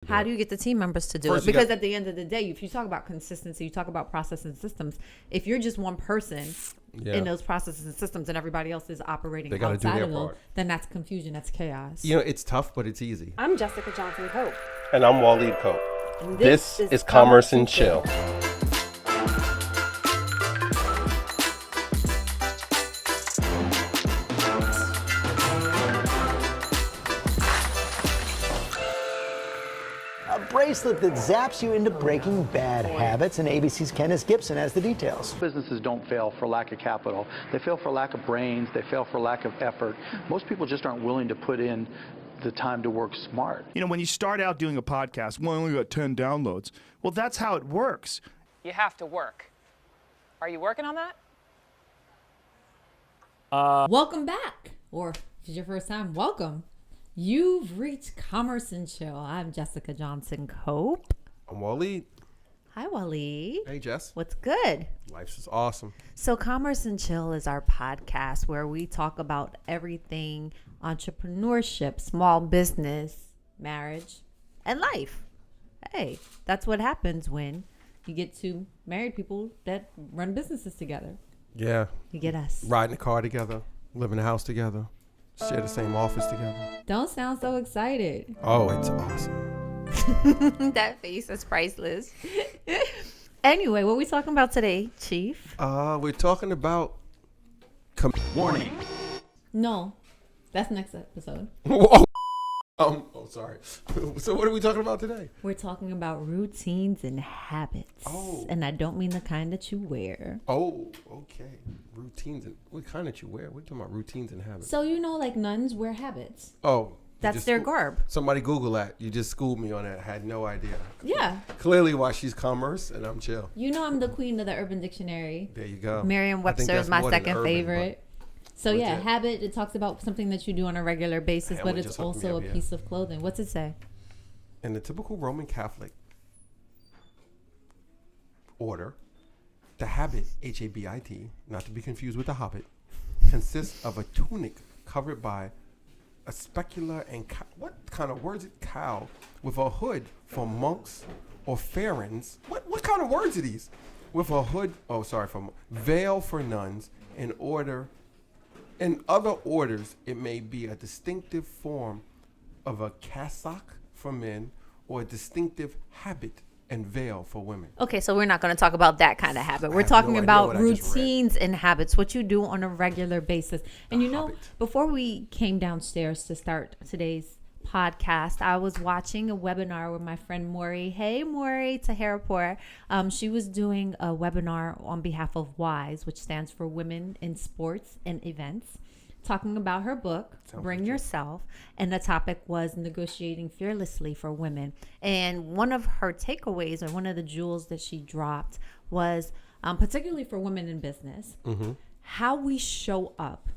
How do you get the team members to do it? Because at the end of the day, if you talk about consistency, you talk about processes and systems. If you're just one person in those processes and systems and everybody else is operating outside of them, then that's confusion. That's chaos. It's tough, but it's easy. I'm Jessica Johnson Cope. And I'm Waleed Cope. And this is Commerce and Chill. Bracelet that zaps you into breaking bad habits, and ABC's Kenneth Gibson has the details. Businesses don't fail for lack of capital. They fail for lack of brains. They fail for lack of effort. Most people just aren't willing to put in the time to work smart. When you start out doing a podcast, well, I only got 10 downloads. Well, that's how it works. You have to work. Are you working on that? Welcome back. Or if it's your first time, welcome. You've reached Commerce and Chill. I'm Jessica Johnson Cope. I'm Waleed. Hi, Waleed. Hey, Jess. What's good? Life's is awesome. So Commerce and Chill is our podcast where we talk about everything entrepreneurship, small business, marriage, and life. Hey, that's what happens when you get two married people that run businesses together. Yeah. You get us. Ride in the car together, live in the house together. Share the same office together. Don't sound so excited. Oh, it's awesome. That face is priceless. Anyway, what are we talking about today, Chief? We're talking about... Warning. No, that's next episode. Sorry. So what are we talking about today? We're talking about routines and habits. Oh. And I don't mean the kind that you wear. Oh, okay. Routines and what kind that you wear? We're talking about routines and habits. So like nuns wear habits. Oh. That's their garb. Somebody Google that. You just schooled me on that. I had no idea. Yeah. Clearly why she's commerce and I'm chill. I'm the queen of the Urban Dictionary. There you go. Merriam-Webster is my second favorite. So legit. Habit, it talks about something that you do on a regular basis, but it's also a piece of clothing. What's it say? In the typical Roman Catholic order, the habit, H-A-B-I-T, not to be confused with the hobbit, consists of a tunic covered by a specular and what kind of words is cow with a hood for monks or pharins. What kind of words are these? With a hood, veil for nuns in other orders, it may be a distinctive form of a cassock for men or a distinctive habit and veil for women. Okay, so we're not going to talk about that kind of habit. We're talking about routines and habits, what you do on a regular basis. And before we came downstairs to start today's podcast, I was watching a webinar with my friend Maury. Hey, Maury, Tahirapur. She was doing a webinar on behalf of WISE, which stands for Women in Sports and Events, talking about her book, Bring Yourself, and the topic was negotiating fearlessly for women. And one of her takeaways, or one of the jewels that she dropped, was particularly for women in business, how we show up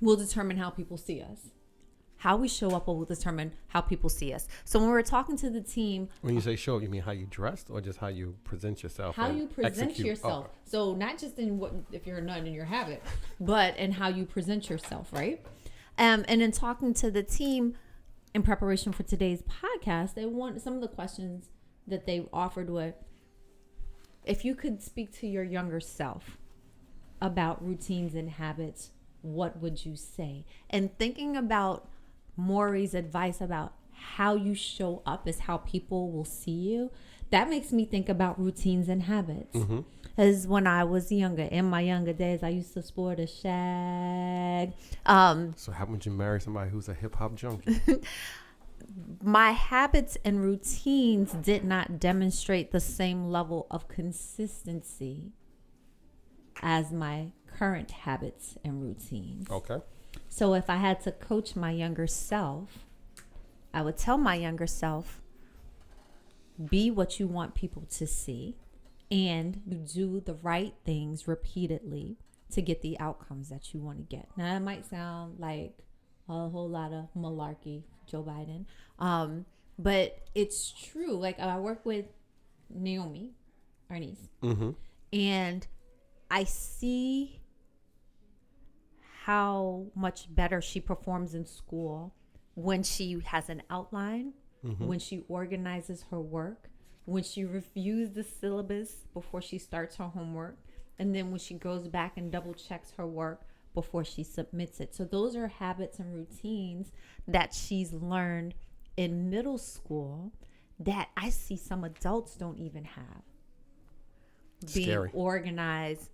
will determine how people see us. How we show up will determine how people see us. So when we're talking to the team... When you say show, you mean how you dressed or just how you present yourself? How you present yourself. Oh. So not just in if you're a nun in your habit, but in how you present yourself, right? And in talking to the team in preparation for today's podcast, some of the questions that they offered were, if you could speak to your younger self about routines and habits, what would you say? And thinking about Maury's advice about how you show up is how people will see you, that makes me think about routines and habits. As when I was younger, in my younger days, I used to sport a shag. So how would you marry somebody who's a hip-hop junkie? My habits and routines did not demonstrate the same level of consistency as my current habits and routines. Okay. So if I had to coach my younger self, I would tell my younger self, be what you want people to see, and you do the right things repeatedly to get the outcomes that you want to get. Now, that might sound like a whole lot of malarkey, Joe Biden, but it's true. Like, I work with Naomi, our niece, and I see how much better she performs in school when she has an outline when she organizes her work, when she reviews the syllabus before she starts her homework, and then when she goes back and double checks her work before she submits it. So those are habits and routines that she's learned in middle school that I see some adults don't even have. Scary. Being organized,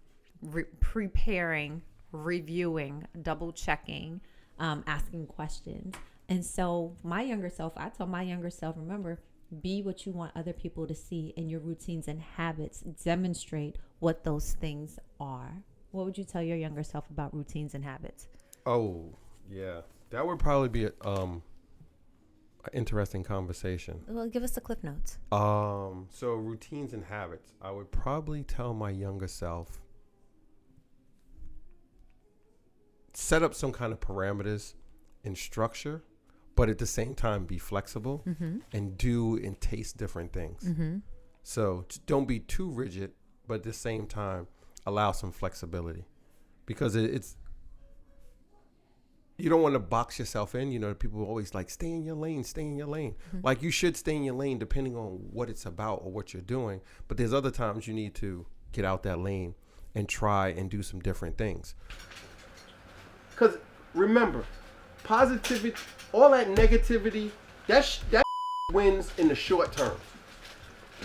preparing, reviewing, double checking, asking questions. And so my younger self, I tell my younger self, remember, be what you want other people to see, and your routines and habits demonstrate what those things are. What would you tell your younger self about routines and habits? Oh, yeah. That would probably be an interesting conversation. Well, give us the clip notes. So routines and habits. I would probably tell my younger self, set up some kind of parameters and structure, but at the same time be flexible and do and taste different things. So don't be too rigid, but at the same time allow some flexibility, because it's you don't want to box yourself in. You know, people always like, stay in your lane, stay in your lane. Like, you should stay in your lane depending on what it's about or what you're doing. But there's other times you need to get out that lane and try and do some different things. Because remember, positivity, all that negativity, that wins in the short term.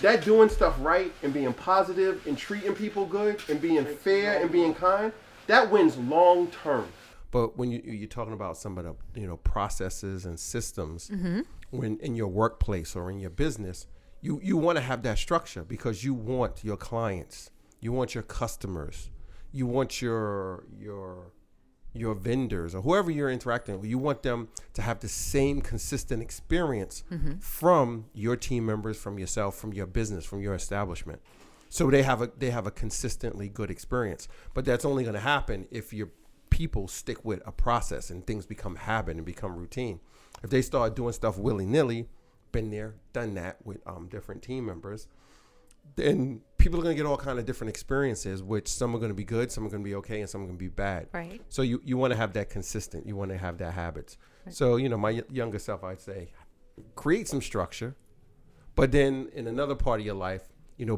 That doing stuff right and being positive and treating people good and being fair and being kind, that wins long term. But when you're talking about some of the processes and systems, when in your workplace or in your business, you want to have that structure, because you want your clients, you want your customers, you want your vendors or whoever you're interacting with, you want them to have the same consistent experience from your team members, from yourself, from your business, from your establishment. So they have a consistently good experience. But that's only going to happen if your people stick with a process and things become habit and become routine. If they start doing stuff willy-nilly, been there, done that with different team members, then people are going to get all kind of different experiences, which some are going to be good, some are going to be okay, and some are going to be bad. Right. So you want to have that consistent. You want to have that habits. Right. So, my younger self, I'd say, create some structure, but then in another part of your life,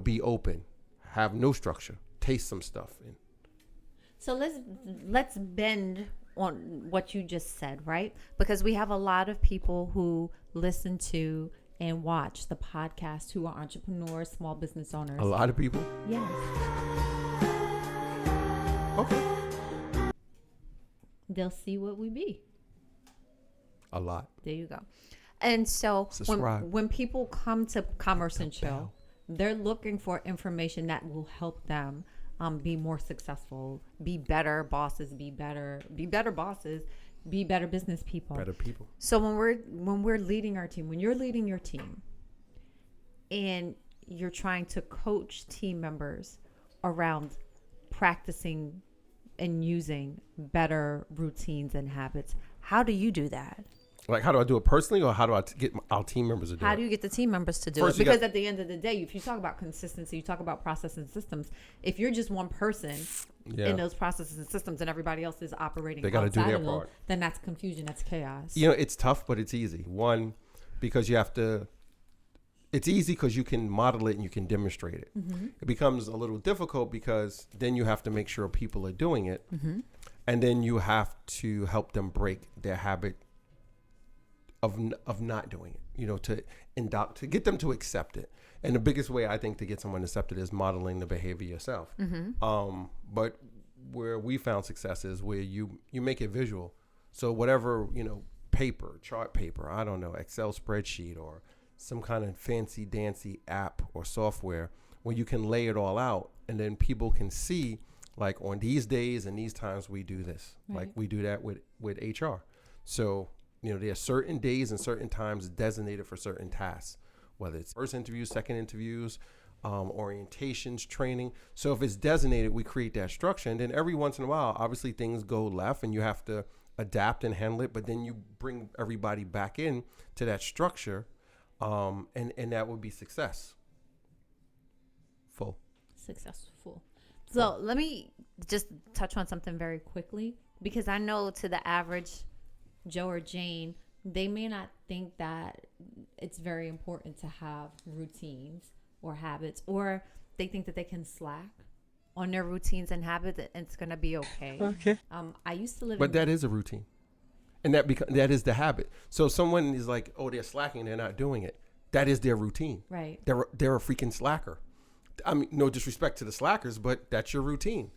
be open, have no structure, taste some stuff. So let's bend on what you just said, right? Because we have a lot of people who listen to and watch the podcast who are entrepreneurs, small business owners. A lot of people? Yes. Okay. They'll see what we be. A lot. There you go. And so when people come to Commerce and Chill, they're looking for information that will help them be more successful, be better bosses, be better bosses, be better business people. Better people. So when we're leading our team, when you're leading your team and you're trying to coach team members around practicing and using better routines and habits, how do you do that? Like, how do I do it personally, or how do I get our team members to do it? How do you get the team members to do it? Because at the end of the day, if you talk about consistency, you talk about process and systems. If you're just one person in those processes and systems and everybody else is operating they gotta do their part, part. Then that's confusion, that's chaos. It's tough, but it's easy. One, because you have to, it's easy because you can model it and you can demonstrate it. It becomes a little difficult because then you have to make sure people are doing it. And then you have to help them break their habit of not doing it, to get them to accept it. And the biggest way I think to get someone to accept it is modeling the behavior yourself. But where we found success is where you make it visual. So whatever, chart paper, I don't know, Excel spreadsheet or some kind of fancy dancy app or software where you can lay it all out, and then people can see, like, on these days and these times we do this. Right. Like we do that with HR. So there are certain days and certain times designated for certain tasks, whether it's first interviews, second interviews, orientations, training. So if it's designated, we create that structure. And then every once in a while, obviously things go left and you have to adapt and handle it. But then you bring everybody back in to that structure, and that would be successful. Successful. So let me just touch on something very quickly, because I know to the average Joe or Jane, they may not think that it's very important to have routines or habits, or they think that they can slack on their routines and habits and it's going to be okay. Okay. I used to live But that is a routine. And that is the habit. So if someone is like, oh, they're slacking, they're not doing it. That is their routine. Right. They're a freaking slacker. I mean, no disrespect to the slackers, but that's your routine.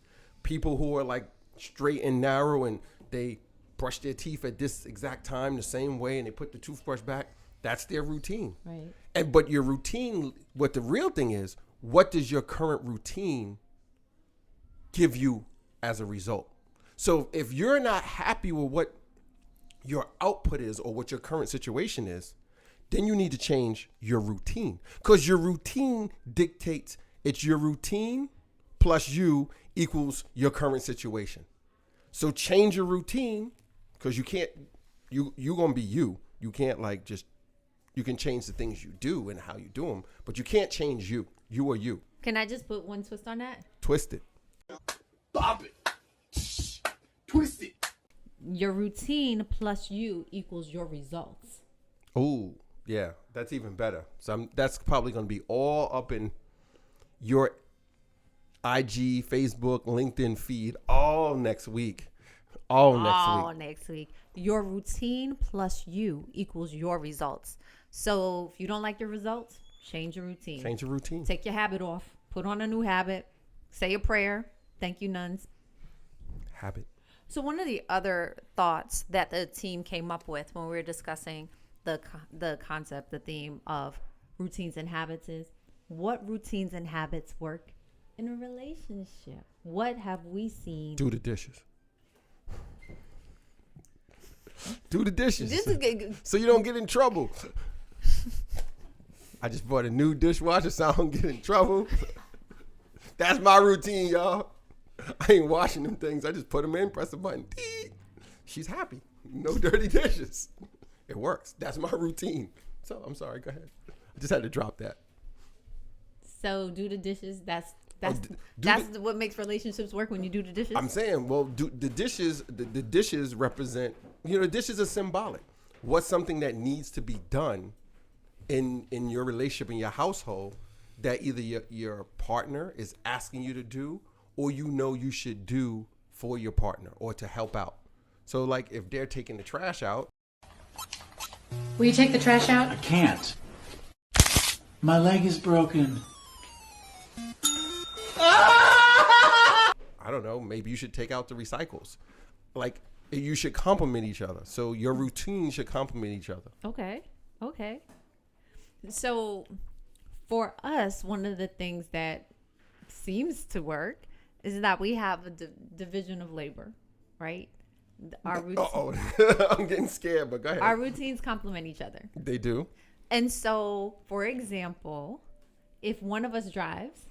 People who are like straight and narrow and they brush their teeth at this exact time the same way and they put the toothbrush back, that's their routine. Right. But your routine, what the real thing is, what does your current routine give you as a result? So if you're not happy with what your output is or what your current situation is, then you need to change your routine, because your routine dictates, it's your routine plus you equals your current situation. So change your routine, because you can't, you're going to be you. You can't like just, you can change the things you do and how you do them, but you can't change you. You are you. Can I just put one twist on that? Twist it. Bop it. Twist it. Your routine plus you equals your results. Oh, yeah, that's even better. So that's probably going to be all up in your IG, Facebook, LinkedIn feed all next week. All next week. Your routine plus you equals your results. So if you don't like your results, change your routine. Change your routine. Take your habit off. Put on a new habit. Say a prayer. Thank you, nuns. Habit. So one of the other thoughts that the team came up with when we were discussing the concept, the theme of routines and habits is, what routines and habits work in a relationship? What have we seen? Do the dishes. Do the dishes. This is good. So you don't get in trouble. I just bought a new dishwasher so I don't get in trouble. That's my routine, y'all. I ain't washing them things. I just put them in, press the button. Dee. She's happy. No dirty dishes. It works. That's my routine. So I'm sorry. Go ahead. I just had to drop that. So do the dishes. That's what makes relationships work, when you do the dishes. I'm saying, well, the dishes. The dishes represent. Dishes are symbolic. What's something that needs to be done in your relationship, in your household, that either your partner is asking you to do, or you should do for your partner or to help out. So like if they're taking the trash out. Will you take the trash out? I can't. My leg is broken. I don't know, maybe you should take out the recycles. Like you should complement each other. So your routine should complement each other. Okay. So for us, one of the things that seems to work is that we have a division of labor, right? Our I'm getting scared, but go ahead. Our routines complement each other. They do. And so, for example, if one of us drives,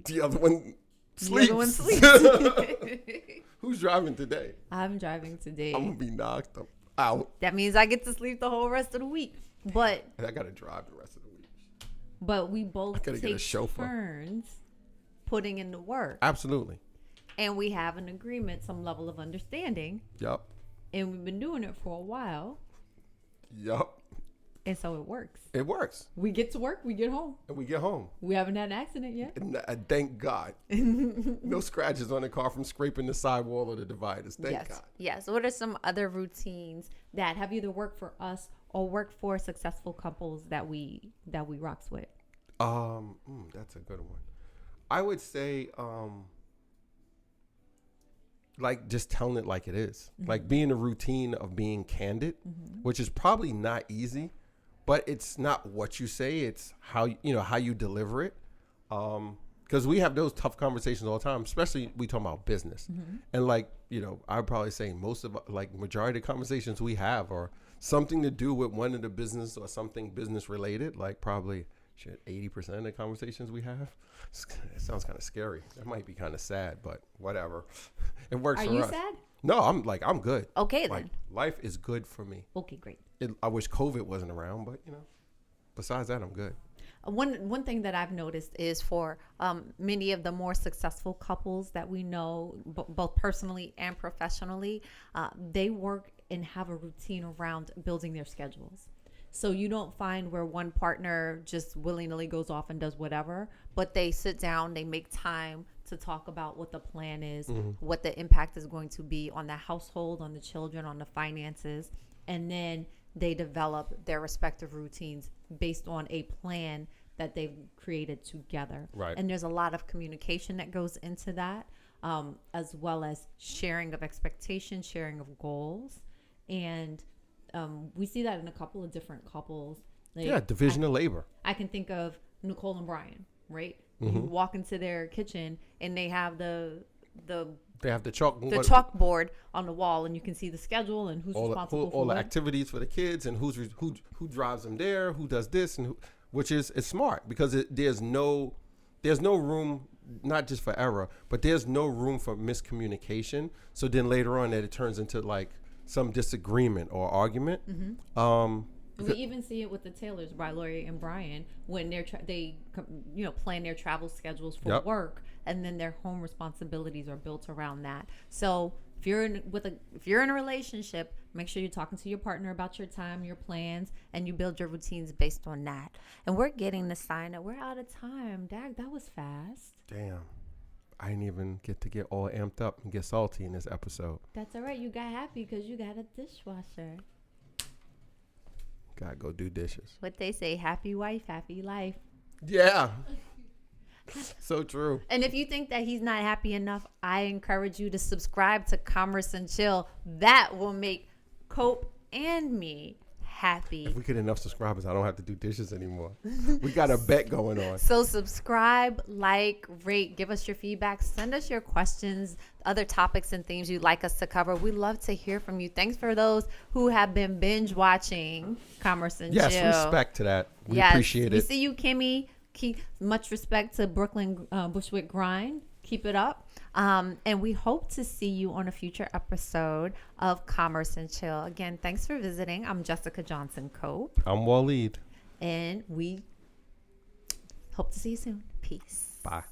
the other one sleeps. The other one sleeps. Who's driving today? I'm driving today. I'm gonna be knocked out. That means I get to sleep the whole rest of the week. But and I gotta drive the rest of the week. But we both take turns putting in the work. Absolutely. And we have an agreement, some level of understanding. Yep. And we've been doing it for a while. Yep. And so it works. It works. We get to work, we get home. And we get home. We haven't had an accident yet. Thank God. No scratches on the car from scraping the sidewall or the dividers. Thank God. Yes. What are some other routines that have either worked for us or worked for successful couples that we rocks with? That's a good one. I would say like just telling it like it is. Mm-hmm. Like being a routine of being candid, which is probably not easy, but it's not what you say, it's how you deliver it. Because we have those tough conversations all the time, especially we talk about business. Mm-hmm. And like, I would probably say most of majority of the conversations we have are something to do with one of the business or something business related, like probably 80% of the conversations we have. It sounds kind of scary. That might be kind of sad, but whatever. It works for us. Are you sad? No, I'm good. Okay, then. Life is good for me. Okay, great. I wish COVID wasn't around, but besides that, I'm good. One thing that I've noticed is for many of the more successful couples that we know, both personally and professionally, they work and have a routine around building their schedules. So you don't find where one partner just willy-nilly goes off and does whatever, but they sit down, they make time to talk about what the plan is, what the impact is going to be on the household, on the children, on the finances, and then they develop their respective routines based on a plan that they've created together. Right. And there's a lot of communication that goes into that, as well as sharing of expectations, sharing of goals. And we see that in a couple of different couples. Like, division of labor. I can think of Nicole and Brian, right? You walk into their kitchen and they have they have the chalkboard on the wall, and you can see the schedule and who's responsible for all the what. activities for the kids, and who drives them there, who does this, and which is smart, because there's no room, not just for error, but there's no room for miscommunication. So then later on that it turns into like some disagreement or argument. We even see it with the Taylors, by Lori and Brian, when they plan their travel schedules for work, and then their home responsibilities are built around that. So if you're in a relationship, make sure you're talking to your partner about your time, your plans, and you build your routines based on that. And we're getting the sign that we're out of time. Dag, that was fast. Damn. I didn't even get to get all amped up and get salty in this episode. That's all right. You got happy because you got a dishwasher. Gotta go do dishes. What they say, happy wife, happy life. Yeah. So true. And if you think that he's not happy enough, I encourage you to subscribe to Commerce and Chill. That will make Cope and me happy. If we get enough subscribers, I don't have to do dishes anymore. We got a bet going on. So subscribe, like, rate, give us your feedback, send us your questions, other topics and themes you'd like us to cover. We love to hear from you. Thanks for those who have been binge watching Commerce and Chill. Yes, respect to that. We appreciate it. We see you, Kimmy. Much respect to Brooklyn Bushwick Grind. Keep it up. And we hope to see you on a future episode of Commerce and Chill. Again, thanks for visiting. I'm Jessica Johnson Cope. I'm Waleed. And we hope to see you soon. Peace. Bye.